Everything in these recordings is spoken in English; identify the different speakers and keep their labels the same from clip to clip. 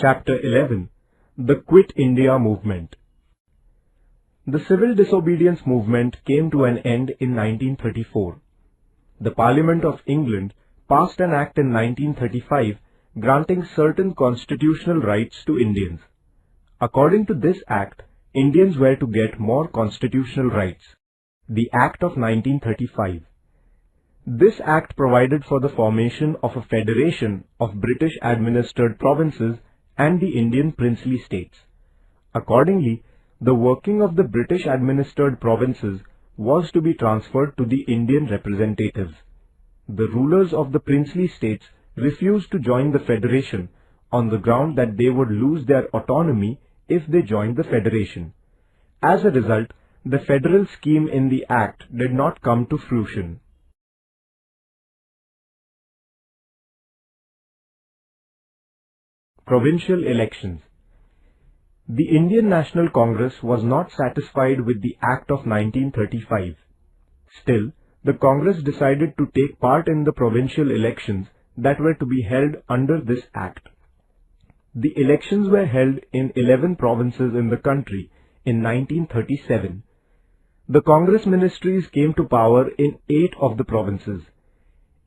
Speaker 1: Chapter 11. The Quit India Movement. The civil disobedience movement came to an end in 1934. The Parliament of England passed an act in 1935 granting certain constitutional rights to Indians. According to this act, Indians were to get more constitutional rights. The Act of 1935. This act provided for the formation of a federation of British-administered provinces and the Indian princely states. Accordingly, the working of the British-administered provinces was to be transferred to the Indian representatives. The rulers of the princely states refused to join the federation on the ground that they would lose their autonomy if they joined the federation. As a result, the federal scheme in the act did not come to fruition. Provincial elections. The Indian National Congress was not satisfied with the Act of 1935. Still, the Congress decided to take part in the provincial elections that were to be held under this Act. The elections were held in 11 provinces in the country in 1937. The Congress ministries came to power in 8 of the provinces.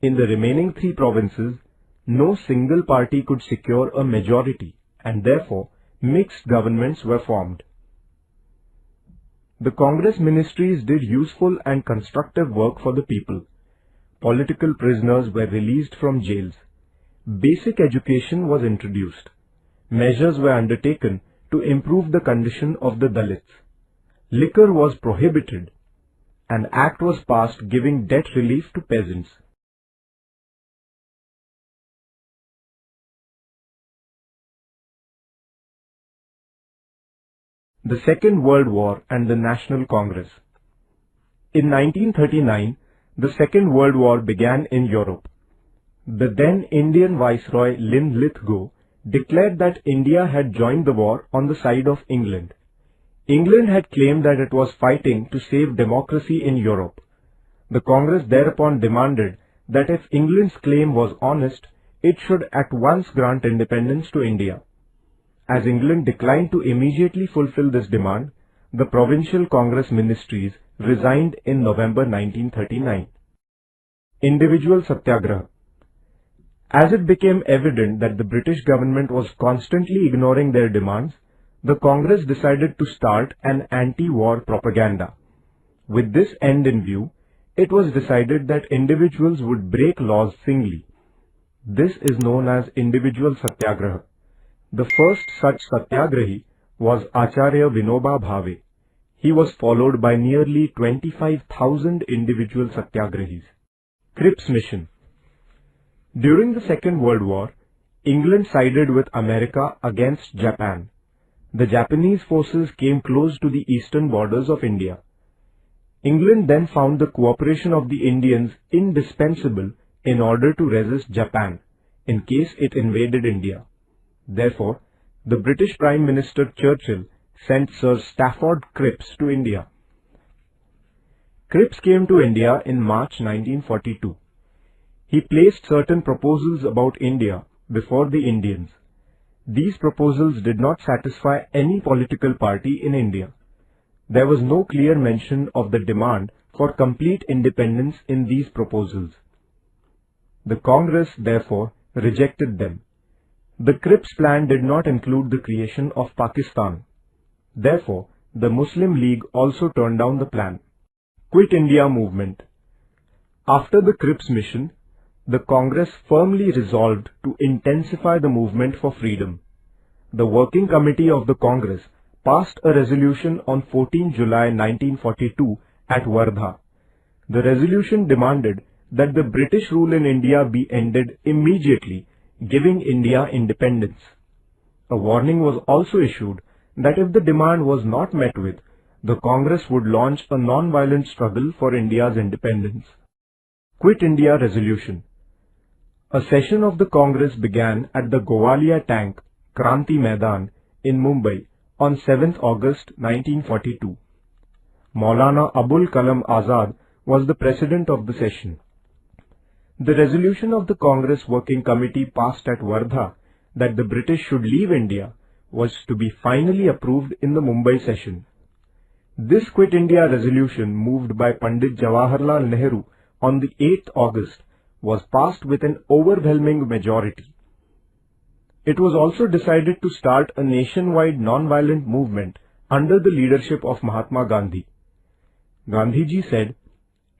Speaker 1: In the remaining 3 provinces, no single party could secure a majority, and therefore mixed governments were formed. The Congress ministries did useful and constructive work for the people. Political prisoners were released from jails. Basic education was introduced. Measures were undertaken to improve the condition of the Dalits. Liquor was prohibited. An act was passed giving debt relief to peasants. The Second World War and the National Congress. In 1939, the Second World War began in Europe. The then Indian Viceroy Linlithgow declared that India had joined the war on the side of England. England had claimed that it was fighting to save democracy in Europe. The Congress thereupon demanded that if England's claim was honest, it should at once grant independence to India. As England declined to immediately fulfill this demand, the provincial Congress ministries resigned in November 1939. Individual Satyagraha. As it became evident that the British government was constantly ignoring their demands, the Congress decided to start an anti-war propaganda. With this end in view, it was decided that individuals would break laws singly. This is known as Individual Satyagraha. The first such satyagrahi was Acharya Vinoba Bhave. He was followed by nearly 25,000 individual satyagrahis. Cripps Mission. During the Second World War, England sided with America against Japan. The Japanese forces came close to the eastern borders of India. England then found the cooperation of the Indians indispensable in order to resist Japan, in case it invaded India. Therefore, the British Prime Minister Churchill sent Sir Stafford Cripps to India. Cripps came to India in March 1942. He placed certain proposals about India before the Indians. These proposals did not satisfy any political party in India. There was no clear mention of the demand for complete independence in these proposals. The Congress, therefore, rejected them. The Cripps plan did not include the creation of Pakistan. Therefore, the Muslim League also turned down the plan. Quit India Movement. After the Cripps mission, the Congress firmly resolved to intensify the movement for freedom. The Working Committee of the Congress passed a resolution on 14 July 1942 at Wardha. The resolution demanded that the British rule in India be ended immediately, giving India independence. A warning was also issued that if the demand was not met with, the Congress would launch a non-violent struggle for India's independence. Quit India Resolution. A session of the Congress began at the Gowalia Tank, Kranti Maidan, in Mumbai on 7th August 1942. Maulana Abul Kalam Azad was the president of the session. The resolution of the Congress Working Committee passed at Wardha that the British should leave India was to be finally approved in the Mumbai session. This Quit India resolution, moved by Pandit Jawaharlal Nehru on the 8th August, was passed with an overwhelming majority. It was also decided to start a nationwide non-violent movement under the leadership of Mahatma Gandhi. Gandhiji said,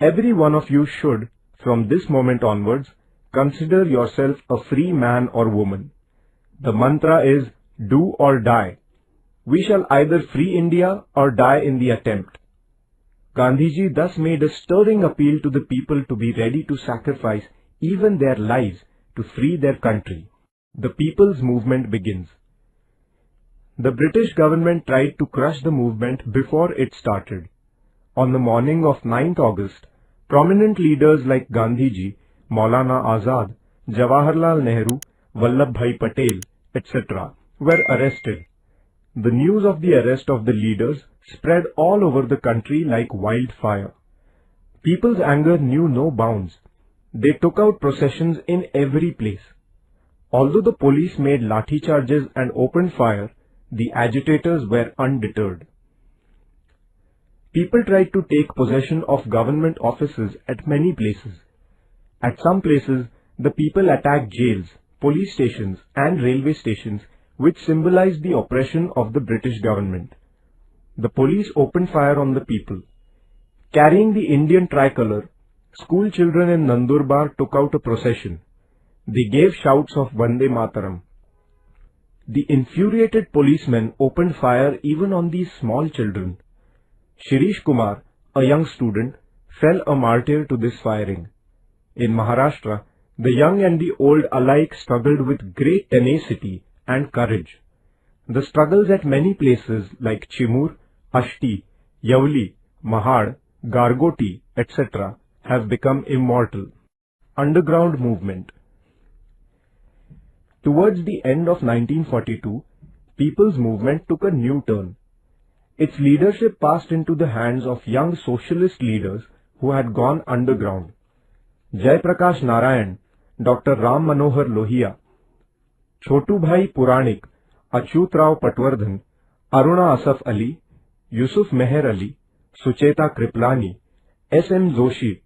Speaker 1: "Every one of you should, from this moment onwards, consider yourself a free man or woman. The mantra is, do or die. We shall either free India or die in the attempt." Gandhiji thus made a stirring appeal to the people to be ready to sacrifice even their lives to free their country. The people's movement begins. The British government tried to crush the movement before it started. On the morning of 9th August, prominent leaders like Gandhiji, Maulana Azad, Jawaharlal Nehru, Vallabhbhai Patel, etc. were arrested. The news of the arrest of the leaders spread all over the country like wildfire. People's anger knew no bounds. They took out processions in every place. Although the police made lathi charges and opened fire, the agitators were undeterred. People tried to take possession of government offices at many places. At some places, the people attacked jails, police stations and railway stations, which symbolized the oppression of the British government. The police opened fire on the people. Carrying the Indian tricolour, school children in Nandurbar took out a procession. They gave shouts of Vande Mataram. The infuriated policemen opened fire even on these small children. Shirish Kumar, a young student, fell a martyr to this firing. In Maharashtra, the young and the old alike struggled with great tenacity and courage. The struggles at many places like Chimur, Ashti, Yavli, Mahad, Gargoti, etc. have become immortal. Underground movement. Towards the end of 1942, people's movement took a new turn. Its leadership passed into the hands of young socialist leaders who had gone underground. Jai Prakash Narayan, Dr. Ram Manohar Lohia, Chotu Bhai Puranik, Achyut Rao Patwardhan, Aruna Asaf Ali, Yusuf Meher Ali, Sucheta Kriplani, S.M. Joshi,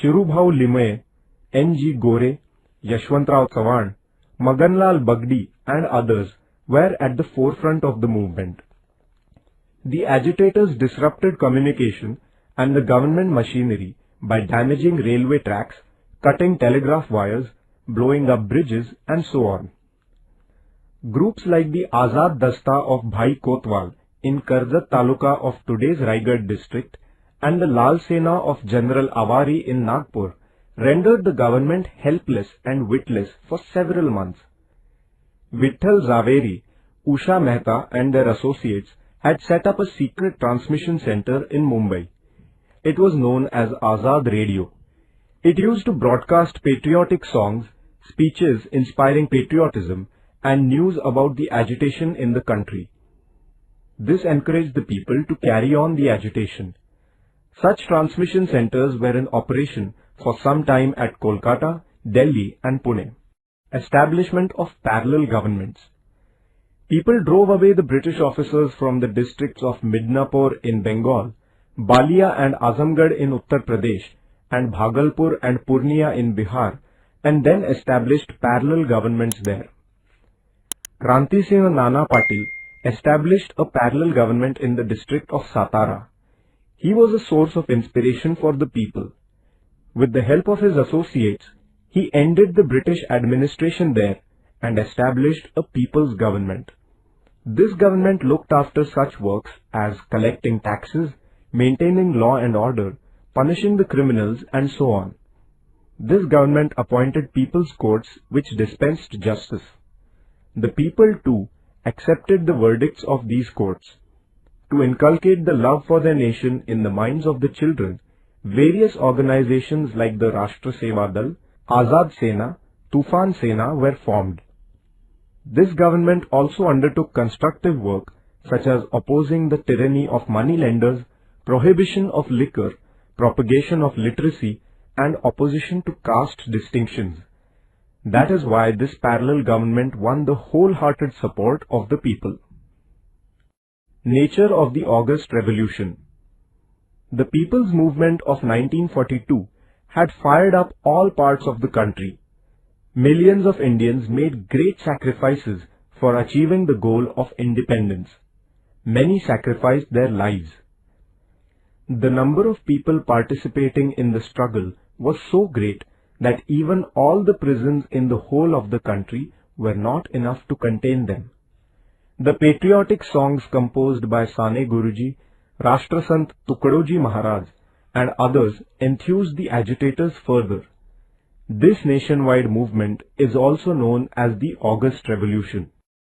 Speaker 1: Shirubhau Limay, N.G. Gore, Yashwantrao Chavan, Maganlal Bagdi and others were at the forefront of the movement. The agitators disrupted communication and the government machinery by damaging railway tracks, cutting telegraph wires, blowing up bridges and so on. Groups like the Azad Dasta of Bhai Kotwal in Karjat Taluka of today's Raigad district and the Lal Sena of General Awari in Nagpur rendered the government helpless and witless for several months. Vitthal Zaveri, Usha Mehta and their associates had set up a secret transmission center in Mumbai. It was known as Azad Radio. It used to broadcast patriotic songs, speeches inspiring patriotism, and news about the agitation in the country. This encouraged the people to carry on the agitation. Such transmission centers were in operation for some time at Kolkata, Delhi and Pune. Establishment of parallel governments. People drove away the British officers from the districts of Midnapur in Bengal, Balia and Azamgarh in Uttar Pradesh, and Bhagalpur and Purnia in Bihar, and then established parallel governments there. Kranti Singh Nana Patil established a parallel government in the district of Satara. He was a source of inspiration for the people. With the help of his associates, he ended the British administration there and established a people's government. This government looked after such works as collecting taxes, maintaining law and order, punishing the criminals and so on. This government appointed people's courts which dispensed justice. The people too accepted the verdicts of these courts. To inculcate the love for their nation in the minds of the children, various organizations like the Rashtra Seva Dal, Azad Sena, Tufan Sena were formed. This government also undertook constructive work such as opposing the tyranny of money lenders, prohibition of liquor, propagation of literacy and opposition to caste distinctions. That is why this parallel government won the wholehearted support of the people. Nature of the August Revolution. The People's Movement of 1942 had fired up all parts of the country. Millions of Indians made great sacrifices for achieving the goal of independence. Many sacrificed their lives. The number of people participating in the struggle was so great that even all the prisons in the whole of the country were not enough to contain them. The patriotic songs composed by Sane Guruji, Rashtrasant Tukdoji Maharaj and others enthused the agitators further. This nationwide movement is also known as the August Revolution.